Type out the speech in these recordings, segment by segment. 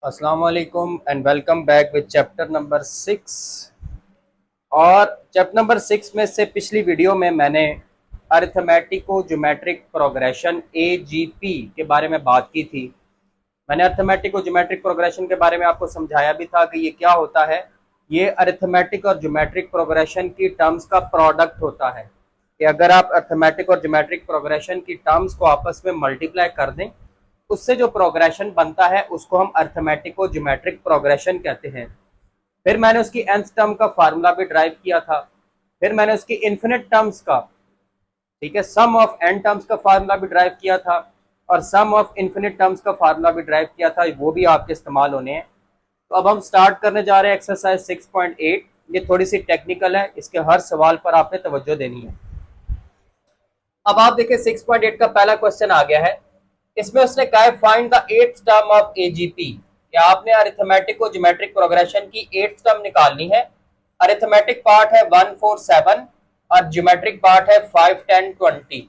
अस्सलाम वालेकुम and welcome back with chapter number 6। और चैप्टर नंबर 6 में से पिछली वीडियो में मैंने अरिथमेटिको ज्योमेट्रिक प्रोग्रेशन एजीपी के बारे में बात की थी। मैंने अरिथमेटिको ज्योमेट्रिक प्रोग्रेशन के बारे में आपको समझाया भी था कि ये क्या होता है। ये अरिथमेटिक और ज्योमेट्रिक प्रोग्रेशन की टर्म्स का प्रोडक्ट होता है कि अगर आप अरिथमेटिक और ज्योमेट्रिक प्रोग्रेशन की टर्म्स को आपस में मल्टीप्लाई कर दें, उससे जो प्रोग्रेशन बनता है उसको हम अरिथमेटिको ज्योमेट्रिक प्रोग्रेशन कहते हैं। फिर मैंने उसकी nth टर्म का फार्मूला भी ड्राइव किया था। फिर मैंने उसकी इन्फिनिट टर्म्स का, ठीक है, सम ऑफ n टर्म्स का फार्मूला भी ड्राइव किया था और सम ऑफ इन्फिनिट टर्म्स का फार्मूला भी ड्राइव किया था, वो भी आपके इस्तेमाल होने हैं। तो अब हम स्टार्ट करने जा रहे हैं एक्सरसाइज 6.8। ये थोड़ी सी टेक्निकल है, इसके हर सवाल पर आपने तवज्जो देनी है। अब आप देखिए 6.8 का पहला क्वेश्चन आ गया है। इसमें उसने कहा है find the eighth term of AGP. क्या आपने अरिथमेटिक और ज्योमेट्रिक प्रोग्रेशन की एट्थ टर्म निकालनी है। अरिथमेटिक पार्ट है 1 4 7 और ज्योमेट्रिक पार्ट है 5 10 20।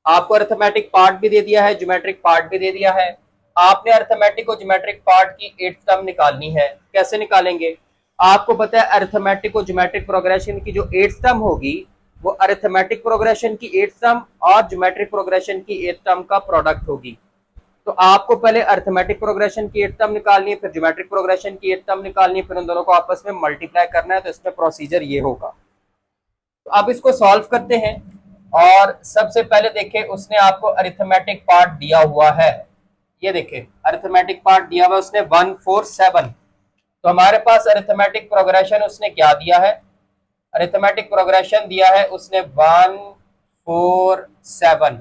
आपको अरिथमेटिक पार्ट भी दे दिया है, ज्योमेट्रिक पार्ट भी दे दिया है। आपने अरिथमेटिक और ज्योमेट्रिक पार्ट की एट्थ टर्म निकालनी है। कैसे निकालेंगे? आपको पता है अरिथमेटिक और ज्योमेट्रिक प्रोग्रेशन की जो एट्थ टर्म होगी वो अरिथमेटिक प्रोग्रेशन की एट्थ टर्म और ज्योमेट्रिक प्रोग्रेशन की एट्थ टर्म का प्रोडक्ट होगी। तो आपको पहले अरिथमेटिक प्रोग्रेशन की एट्थ टर्म निकालनी है, फिर ज्योमेट्रिक प्रोग्रेशन की एट्थ टर्म निकालनी है, फिर उन दोनों को आपस में मल्टीप्लाई करना है। तो इसमें प्रोसीजर ये होगा। तो अब इसको सॉल्व करते हैं। और सबसे पहले देखें, उसने आपको अरिथमेटिक पार्ट दिया हुआ है। ये देखें अरिथमेटिक पार्ट दिया हुआ है उसने 1 4 7। तो हमारे पास अरिथमेटिक प्रोग्रेशन उसने क्या दिया है? अरिथमेटिक प्रोग्रेशन दिया है उसने 1 4 7।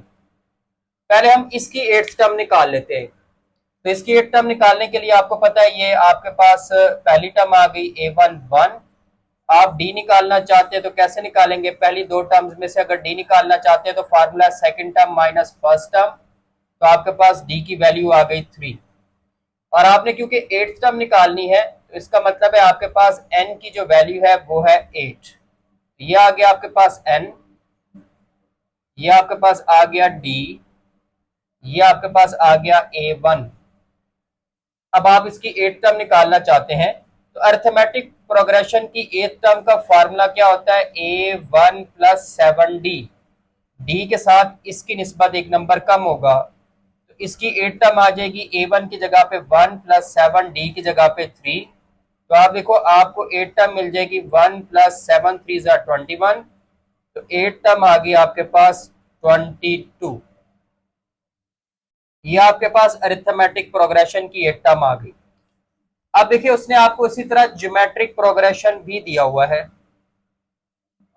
पहले हम इसकी एट्थ टर्म निकाल लेते हैं। तो इसकी एट्थ टर्म निकालने के लिए आपको पता है ये आपके पास पहली टर्म आ गई a1 1। आप डी निकालना चाहते हैं तो कैसे निकालेंगे? पहली दो टर्म्स में से अगर डी निकालना चाहते हैं तो formula second term minus first term. तो आपके पास डी की वैल्यू आ गई 3। और आपने क्योंकि एट्थ टर्म निकालनी है तो इसका मतलब है आपके पास एन की जो वैल्यू है वो है 8। ये आ गया आपके पास एन, ये आपके पास आ गया डी, ये आपके पास आ गया a1। अब आप इसकी एट्थ टर्म निकालना चाहते हैं तो अरिथमेटिक प्रोग्रेशन की एट्थ टर्म का फार्मूला क्या होता है? a1 plus 7d। डी के साथ इसकी निस्बत एक नंबर कम होगा तो इसकी एट्थ टर्म आ जाएगी a1 की जगह पे 1 प्लस 7, डी की जगह पे 3। तो आप देखो आपको एट्थ टर्म मिल जाएगी 1 प्लस 7 3 21। तो एट्थ टर्म आ गई आपके पास 22। ये आपके पास अरिथमेटिक प्रोग्रेशन की एट्थ टर्म आ गई। अब देखिए उसने आपको इसी तरह ज्योमेट्रिक प्रोग्रेशन भी दिया हुआ है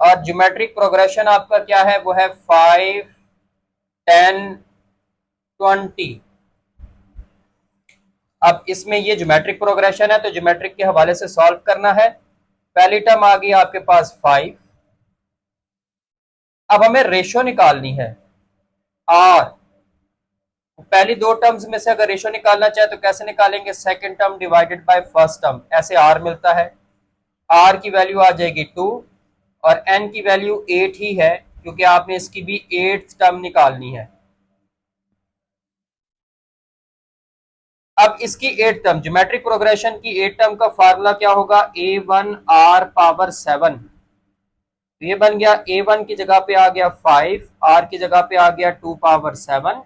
और ज्योमेट्रिक प्रोग्रेशन आपका क्या है? वो है 5 10 20। अब इसमें ये ज्योमेट्रिक प्रोग्रेशन है तो ज्योमेट्रिक के हवाले से सॉल्व करना है। पहली टर्म आ गई आपके पास 5। अब हमें रेशो निकालनी है आर। पहली दो टर्म्स में से अगर रेशो निकालना चाहे तो कैसे निकालेंगे? Second term divided by first term, ऐसे आर मिलता है। आर की वैल्यू आ जाएगी 2 और एन की वैल्यू 8 ही है क्योंकि आपने इसकी भी एट्थ टर्म निकालनी है। अब इसकी एट्थ टर्म ज्योमेट्रिक प्रोग्रेशन की एट्थ टर्म का फार्मूला क्या होगा? a1 r power 7। तो ये बन गया a1 की जगह पे आ गया 5, r की जगह पे आ गया 2 पावर 7।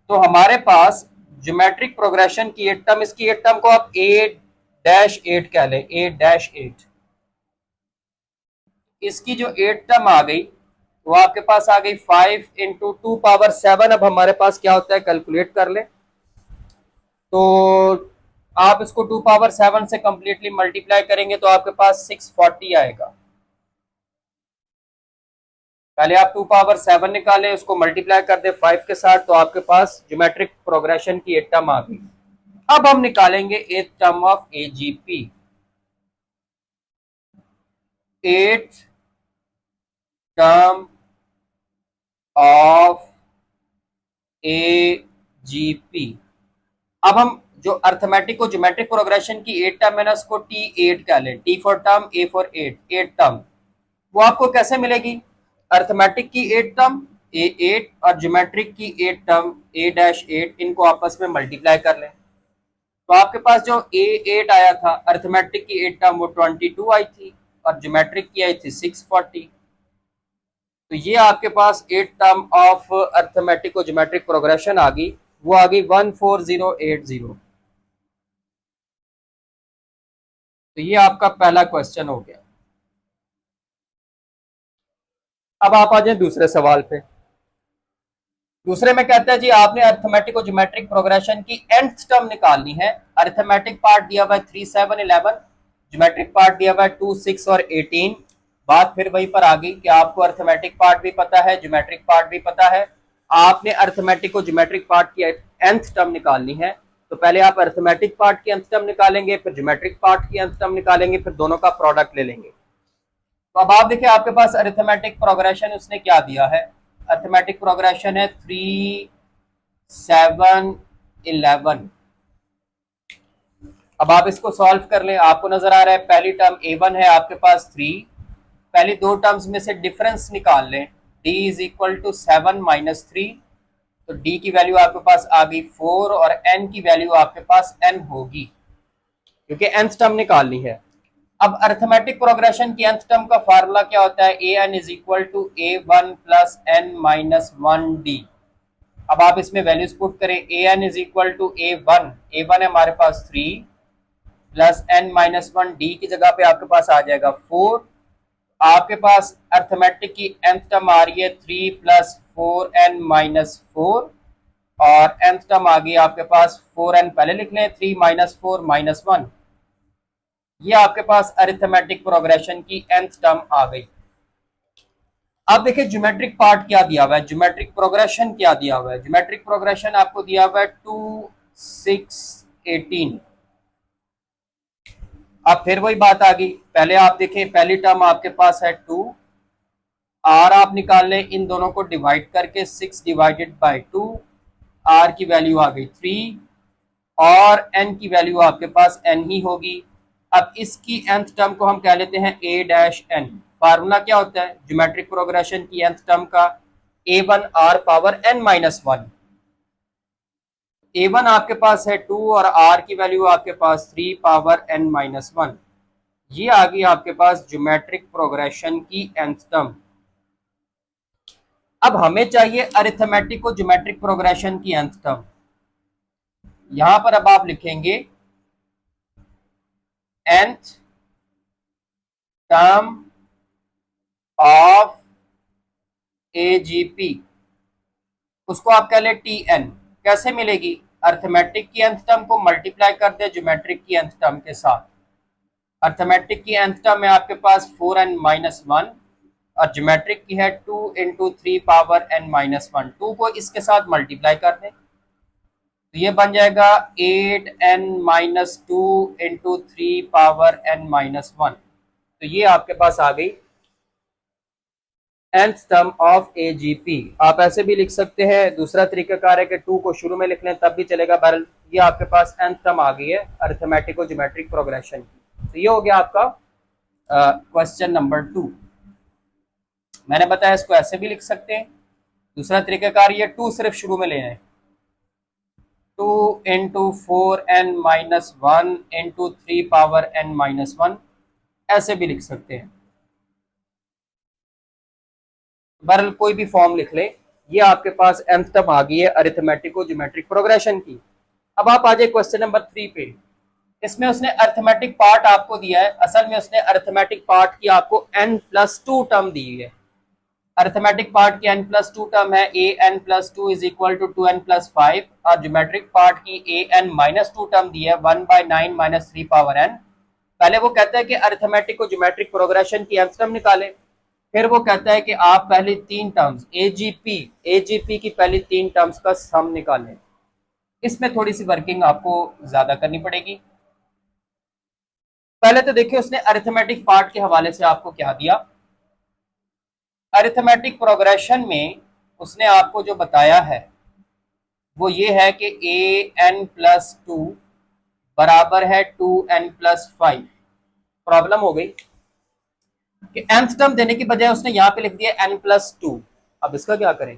तो हमारे पास ज्योमेट्रिक प्रोग्रेशन की एट्थ टर्म, इसकी एट्थ टर्म को आप a-8 कह लें, a-8। इसकी जो एट्थ टर्म आ गई वो आपके पास आ गई 5 इंटू 2 पावर 7। अब हमारे पास क्या होता है कैलकुलेट कर ले। तो आप इसको 2 पावर 7 से कंप्लीटली मल्टीप्लाई करेंगे तो आपके पास 640 आएगा। पहले आप 2 पावर 7 निकालें, उसको मल्टीप्लाई कर दे 5 के साथ तो आपके पास ज्योमेट्रिक प्रोग्रेशन की एट्थ टर्म आ गई। अब हम निकालेंगे eighth term of AGP. Eighth term of AGP. अब हम जो अर्थमेटिक और ज्योमेट्रिक प्रोग्रेशन की एट टर्म है ना उसको T8 कह लें। T for term, A for eight, eight term. वो आपको कैसे मिलेगी? अर्थमेटिक की एट टर्म, ए 8 और ज्योमेट्रिक की 8 टर्म ए डैश 8, इनको आपस में मल्टीप्लाई कर लें तो आपके पास जो ए 8 आया था, अर्थमेटिक की 8 टर्म वो 22 आई थी और ज्योमेट्रिक की आई थी 640। तो ये आपके पास 8 टर्म ऑफ अर्थमेटिक और ज्योमेट्रिक प्रोग्रेशन आ गई, वो आ गई 14080। तो ये आपका पहला क्वेश्चन हो गया। अब आप आ जाए दूसरे सवाल पे। दूसरे में कहता है जी आपने अर्थमेटिक और ज्योमेट्रिक प्रोग्रेशन की nth टर्म निकालनी है। अर्थमेटिक पार्ट दिया हुआ है 3 7 11, ज्योमेट्रिक पार्ट दिया हुआ है 2 6 और 18। बात फिर वहीं पर आ गई कि आपको अर्थमेटिक पार्ट भी पता है, ज्योमेट्रिक पार्ट भी पता है। आपने अर्थमेटिक और ज्योमेट्रिक पार्ट की nth टर्म निकालनी है। तो पहले आप अर्थमेटिक पार्ट की nth टर्म निकालेंगे, फिर ज्योमेट्रिक पार्ट की nth टर्म निकालेंगे, फिर दोनों का प्रोडक्ट ले लेंगे। तो अब आप देखिए आपके पास अरिथमेटिक प्रोग्रेशन उसने क्या दिया है। अरिथमेटिक प्रोग्रेशन है 3 7 11। अब आप इसको सॉल्व कर लें, आपको नजर आ रहा है पहली टर्म a1 है आपके पास 3, पहली दो टर्म्स में से डिफरेंस निकाल लें, d is equal to 7 minus 3। तो d की वैल्यू आपके पास आ गई 4 और n की वैल्यू आपके पास n होगी, क्योंकि nth टर्म निकालनी है। अब अर्थमेटिक प्रोग्रेशन की nth टर्म का फार्मूला क्या होता है, A N is equal to A one plus N minus one D. अब आप इसमें वैल्यूज पुट करें, A N is equal to A one है हमारे पास 3 plus N minus one, D की जगह पे आपके पास आ जाएगा 4। आपके पास अर्थमेटिक की nth टर्म आ रही है 3 प्लस 4n माइनस 4 और nth टर्म आ गई आपके पास 4n, पहले लिख लें 3 माइनस 4 माइनस 1। ये आपके पास अरिथमेटिक प्रोग्रेशन की nth टर्म आ गई। अब देखिए ज्योमेट्रिक पार्ट क्या दिया हुआ है, ज्योमेट्रिक प्रोग्रेशन क्या दिया हुआ है। ज्योमेट्रिक प्रोग्रेशन आपको दिया हुआ है 2 6 18। अब फिर वही बात आ गई, पहले आप देखें पहली टर्म आपके पास है 2, आर आप निकाल लें इन दोनों को डिवाइड करके, 6 डिवाइडेड बाई 2, आर की वैल्यू आ गई 3 और एन की वैल्यू आपके पास एन ही होगी। अब इसकी nth टर्म को हम कह लेते हैं a डैश n। फार्मूला क्या होता है ज्योमेट्रिक प्रोग्रेशन की nth टर्म का, a1 r power n minus one. a1 आपके पास है 2 और r की वैल्यू आपके पास 3 पावर n माइनस वन। ये आ गई आपके पास ज्योमेट्रिक प्रोग्रेशन की nth टर्म। अब हमें चाहिए अरिथमेटिक और ज्योमेट्रिक प्रोग्रेशन की nth टर्म। यहां पर अब आप लिखेंगे nth टर्म ऑफ AGP, उसको आप कह ले TN। कैसे मिलेगी, अर्थमेटिक की nth टर्म को मल्टीप्लाई कर दे ज्योमेट्रिक की nth टर्म के साथ। अर्थमेटिक की nth टर्म है आपके पास 4n माइनस वन और ज्योमेट्रिक की है 2 into 3 power n minus one. 2 को इसके साथ मल्टीप्लाई कर दें तो ये बन जाएगा 8n minus two into 3 power n minus one. तो ये आपके पास आ गई nth टर्म ऑफ AGP। आप ऐसे भी लिख सकते हैं, दूसरा तरीकाकार है कि 2 को शुरू में लिख लें तब भी चलेगा। बहरहाल ये आपके पास nth टर्म आ गई है अरिथमेटिक और ज्योमेट्रिक प्रोग्रेशन की। तो ये हो गया आपका क्वेश्चन नंबर 2। मैंने बताया इसको ऐसे भी लिख सकते हैं, दूसरा तरीकाकार ये 2 सिर्फ शुरू में लेना है, 2 into 4n minus one into 3 power n minus one, ऐसे भी लिख सकते हैं। बहरहाल कोई भी फॉर्म लिख ले, ये आपके पास nth टर्म आ गई है अरिथमेटिक और ज्योमेट्रिक प्रोग्रेशन की। अब आप आ जाए क्वेश्चन नंबर 3 पे। इसमें उसने अरिथमेटिक पार्ट आपको दिया है, असल में उसने अरिथमेटिक पार्ट की आपको n+2 टर्म दी है। अरिथमेटिक पार्ट की n+2 टर्म है an+2 is equal to 2n+5 और ज्योमेट्रिक पार्ट की an-2 टर्म दी है 1/9 माइनस 3 पावर n। पहले वो कहता है कि अरिथमेटिक और ज्योमेट्रिक प्रोग्रेशन की nth टर्म निकालें, फिर वो कहता है कि आप पहली 3 टर्म्स AGP की पहली 3 टर्म्स का सम निकालें। इसमें थोड़ी सी वर्किंग आपको ज्यादा करनी पड़ेगी। पहले तो देखिए उसने अरिथमेटिक पार्ट के हवाले से आपको क्या दिया। अरिथमेटिक प्रोग्रेशन में उसने आपको जो बताया है वो ये है कि an+2 बराबर है 2n+5। प्रॉब्लम हो गई कि nth टर्म देने की बजाय उसने यहां पे लिख दिया n+2। अब इसका क्या करें,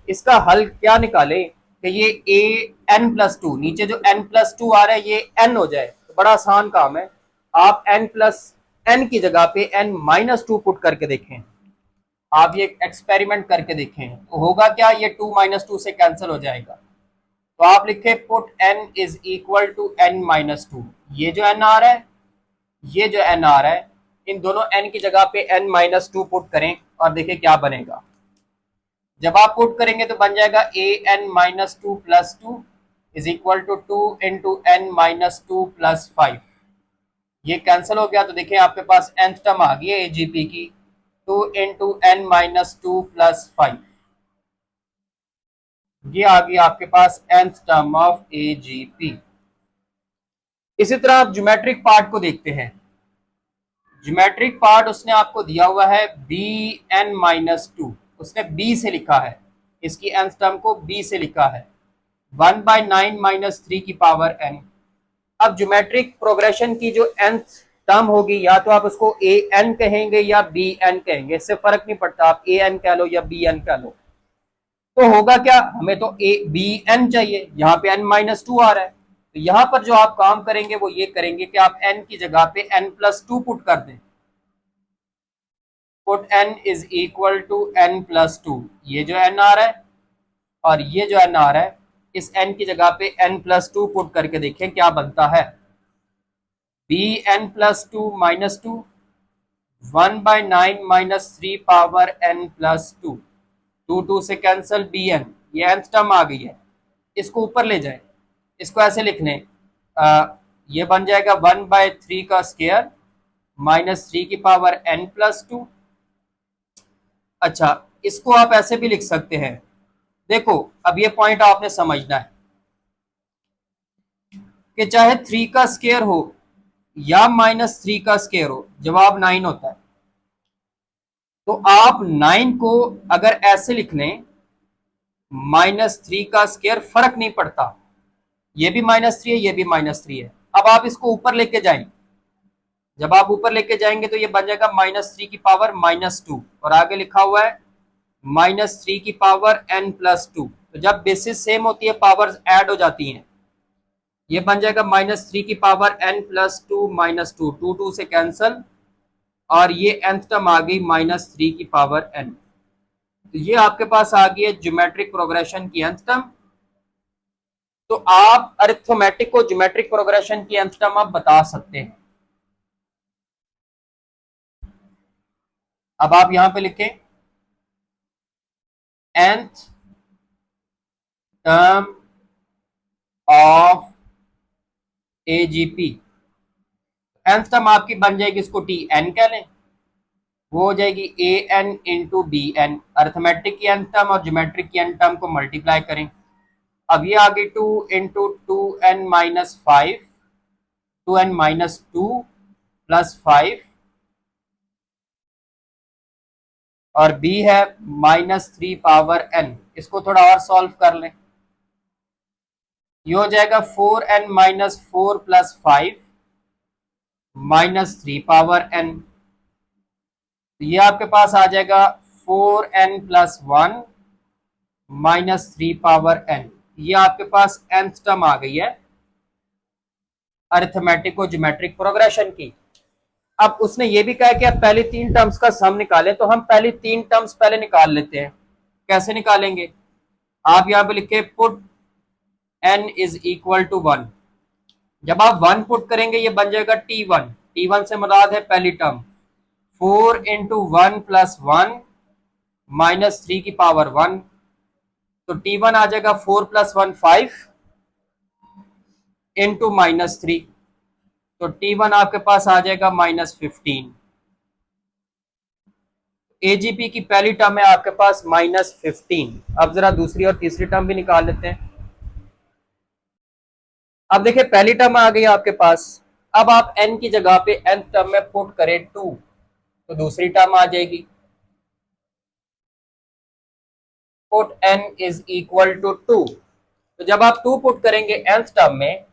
इसका हल क्या निकाले कि ये ए एन प्लस टू, नीचे जो एन प्लस टू आ रहा है ये एन हो जाए, तो बड़ा आसान काम है। आप एन प्लस एन की जगह पे एन माइनस टू पुट करके देखें, आप ये एक्सपेरिमेंट करके देखें, तो होगा क्या, ये टू माइनस टू से कैंसिल हो जाएगा। तो आप लिखे put n is equal to N minus two, ये जो एन आ रहा है, ये जो एन आ रहा है, इन दोनों एन की जगह पे एन माइनस टू पुट करें और देखिए क्या बनेगा। जब आप पुट करेंगे तो बन जाएगा A N minus two plus two is equal to two into N minus two plus five. ये कैंसिल हो गया तो देखिए आपके पास nth टर्म आ गई है एजीपी की, two into N minus two plus five. ये आ गई आपके पास nth टर्म ऑफ एजीपी। इसी तरह आप ज्योमेट्रिक पार्ट को देखते हैं। ज्योमेट्रिक पार्ट उसने आपको दिया हुआ है बी एन माइनस टू, उसने बी से लिखा है, इसकी nth टर्म को बी से लिखा है, 1/9 माइनस थ्री की पावर n। अब ज्योमेट्रिक प्रोग्रेशन की जो nth टर्म होगी, या तो आप उसको ए एन कहेंगे या बी एन कहेंगे, इससे फर्क नहीं पड़ता, आप ए एन कह लो या बी एन कह लो। तो होगा क्या, हमें तो ए बी एन चाहिए, यहाँ पे एन माइनस टू आ रहा है, तो यहाँ पर जो आप काम करेंगे वो ये करेंगे कि आप एन की जगह पे एन प्लस टू पुट कर दें। Put n is equal to n plus two, ये जो एन आ रहा है और ये जो एन आ रहा है, इस एन की जगह पे एन प्लस टू पुट करके देखें क्या बनता है। B n plus two minus two, 1/9 minus three power n plus two, two two से कैंसल बी एन, ये nth टर्म आ गई है, इसको ऊपर ले जाए, इसको ऐसे लिखने, ये बन जाएगा 1/3 का स्क्वायर माइनस थ्री की पावर n प्लस टू। अच्छा, इसको आप ऐसे भी लिख सकते हैं, देखो अब ये पॉइंट आपने समझना है कि चाहे थ्री का स्क्वायर हो या माइनस थ्री का स्क्वायर हो, जवाब 9 होता है। तो आप 9 को अगर ऐसे लिख लें, माइनस थ्री का स्क्वायर, फर्क नहीं पड़ता, ये भी माइनस थ्री है, ये भी माइनस थ्री है। अब आप इसको ऊपर लेके जाएं, जब आप ऊपर लेके जाएंगे तो ये बन जाएगा माइनस थ्री की पावर माइनस टू, और आगे लिखा हुआ है माइनस थ्री की पावर n प्लस टू। तो जब बेसिस सेम होती है पावर्स ऐड हो जाती हैं, ये बन जाएगा माइनस थ्री की power n plus two minus two, two two से कैंसल, और ये nth टर्म आ गई माइनस थ्री की पावर n। तो ये आपके पास आ गई है ज्योमेट्रिक प्रोग्रेशन की nth टर्म। तो आप अरिथमेटिक को ज्योमेट्रिक प्रोग्रेशन की nth टर्म आप बता सकते हैं। अब आप यहां पे लिखें nth term of AGP, nth term आपकी बन जाएगी, इसको टी एन कह लें, वो हो जाएगी A N into B N. Arithmetic की nth टर्म और ज्योमेट्रिक की nth टर्म को मल्टीप्लाई करें, अब ये आ गई two into two N minus five, two N minus two plus five, और b है माइनस थ्री पावर n। इसको थोड़ा और सॉल्व कर लें, ये हो जाएगा four n minus four plus five minus three power n। ये आपके पास आ जाएगा four n plus one minus three power n। ये आपके पास nth टर्म आ गई है अरिथमेटिक और ज्योमेट्रिक प्रोग्रेशन की। अब उसने ये भी कहा कि आप पहले तीन टर्म्स का सम निकालें, तो हम पहले तीन टर्म्स पहले निकाल लेते हैं। कैसे निकालेंगे, आप यहां पे लिखे put n is equal to one. जब आप वन पुट करेंगे ये बन जाएगा t1, t1 से मुराद है पहली term, four into one plus one minus three की पावर वन। तो t1 आ जाएगा four plus one five into minus three, तो t1 आपके पास आ जाएगा माइनस 15। एजीपी की पहली टर्म है आपके पास माइनस 15। अब जरा दूसरी और तीसरी टर्म भी निकाल लेते हैं। अब देखिए पहली टर्म आ गई आपके पास, अब आप n की जगह पे n टर्म में पुट करें टू, तो दूसरी टर्म आ जाएगी, put n is equal to two. तो जब आप टू पुट करेंगे nth टर्म में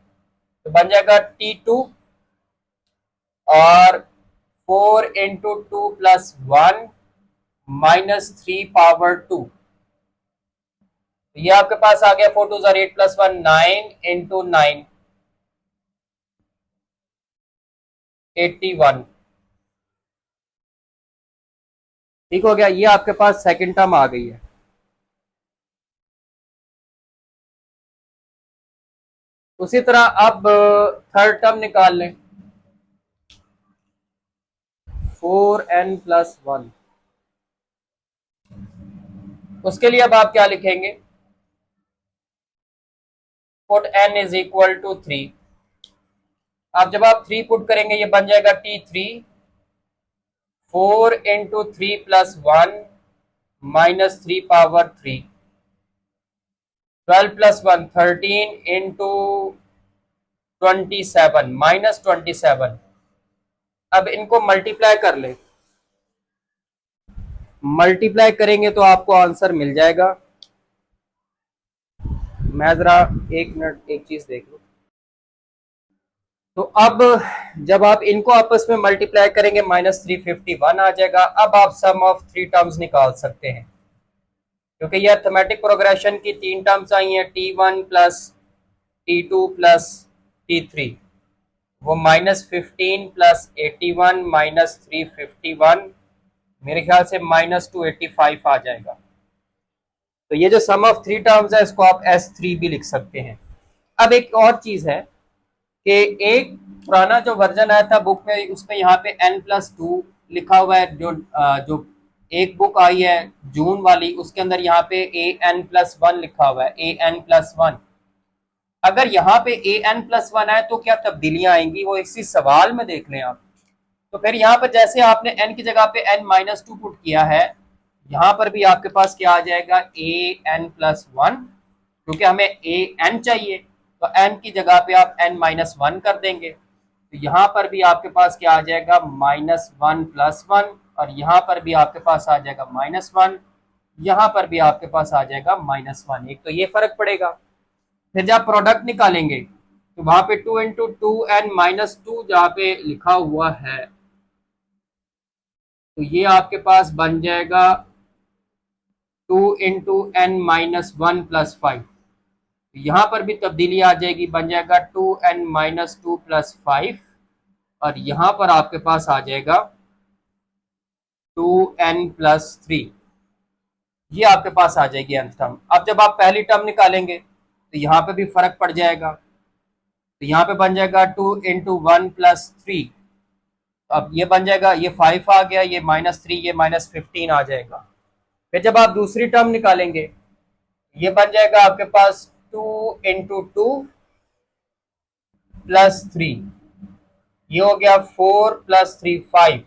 तो बन जाएगा t2, और four into two plus one minus three power two. ये आपके पास आ गया 4 2 8 + 1 9 × 9 81। ठीक हो गया, ये आपके पास सेकंड टर्म आ गई है। उसी तरह अब थर्ड टर्म निकाल लें, 4n+1। उसके लिए अब आप क्या लिखेंगे, पुट n = 3। अब जब आप 3 पुट करेंगे ये बन जाएगा T3, 4 × 3 + 1 -3 पावर 3, 12 + 1 13 × 27 -27। अब इनको मल्टीप्लाई कर ले, मल्टीप्लाई करेंगे तो आपको आंसर मिल जाएगा। मैं जरा एक मिनट एक चीज देख लूं। तो अब जब आप इनको आपस में मल्टीप्लाई करेंगे -351 आ जाएगा। अब आप सम ऑफ 3 टर्म्स निकाल सकते हैं, क्योंकि ये अरिथमेटिक प्रोग्रेशन की 3 टर्म्स आई हैं, T1 + T2 + T3। वो -15 + 81 -351, मेरे ख्याल से -285 आ जाएगा। तो ये जो सम ऑफ 3 टर्म्स है इसको आप S3 भी लिख सकते हैं। अब एक और चीज है कि एक पुराना जो वर्जन आया था बुक में, उसमें यहाँ पे n+2 लिखा हुआ है। जो एक बुक आई है जून वाली, उसके अंदर यहाँ पे an+1 लिखा हुआ है, an+1। अगर यहाँ पे an+1 है तो क्या तब्दीलियां आएंगी, वो इसी सवाल में देख लें आप। तो फिर यहाँ पर जैसे आपने n की जगह पे n-2 पुट किया है, यहाँ पर भी आपके पास क्या आ जाएगा, an+1, क्योंकि हमें an चाहिए, तो n की जगह पे आप n-1 कर देंगे। तो यहाँ पर भी आपके पास क्या आ जाएगा, -1 + 1, और यहाँ पर भी आपके पास आ जाएगा -1, यहाँ पर भी आपके पास आ जाएगा -1। एक तो ये फर्क पड़ेगा। फिर जब प्रोडक्ट निकालेंगे तो वहां पे 2 × 2n-2 जहाँ पे लिखा हुआ है, तो ये आपके पास बन जाएगा 2 × n-1 + 5। यहां पर भी तब्दीली आ जाएगी, बन जाएगा 2n-2 + 5, और यहां पर आपके पास आ जाएगा 2n + 3। ये आपके पास आ जाएगी nth टर्म। अब जब आप पहली टर्म निकालेंगे तो यहाँ पे भी फर्क पड़ जाएगा। तो यहाँ पे बन जाएगा 2 × 1 + 3। अब ये बन जाएगा, ये 5 आ गया, ये -3, ये -15 आ जाएगा। फिर जब आप दूसरी टर्म निकालेंगे, ये बन जाएगा आपके पास 2 × 2 + 3, ये हो गया 4 + 3 5,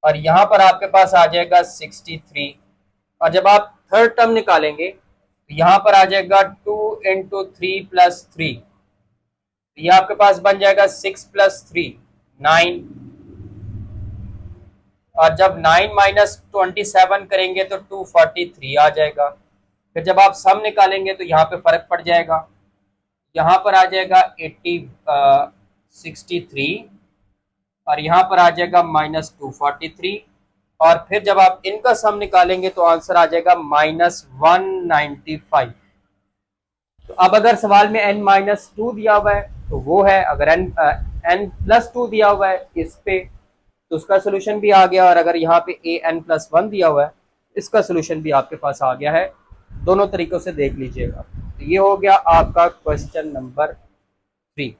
और यहां पर आपके पास आ जाएगा 63। और जब आप थर्ड टर्म निकालेंगे तो यहां पर आ जाएगा 2 × 3 + 3, ये आपके पास बन जाएगा 6 + 3 9, और जब 9 - 27 करेंगे तो 243 आ जाएगा। फिर जब आप सम निकालेंगे तो यहाँ पे फर्क पड़ जाएगा, यहाँ पर आ जाएगा 63, और यहाँ पर आ जाएगा -243, और फिर जब आप इनका सम निकालेंगे तो आंसर आ जाएगा -195। तो अब अगर सवाल में n-2 दिया हुआ है तो वो है, अगर n+2 दिया हुआ है इस पे तो उसका सोल्यूशन भी आ गया, और अगर यहाँ पे an+1 दिया हुआ है इसका सोल्यूशन भी आपके पास आ गया है। दोनों तरीकों से देख लीजिएगा। तो ये हो गया आपका क्वेश्चन नंबर 3।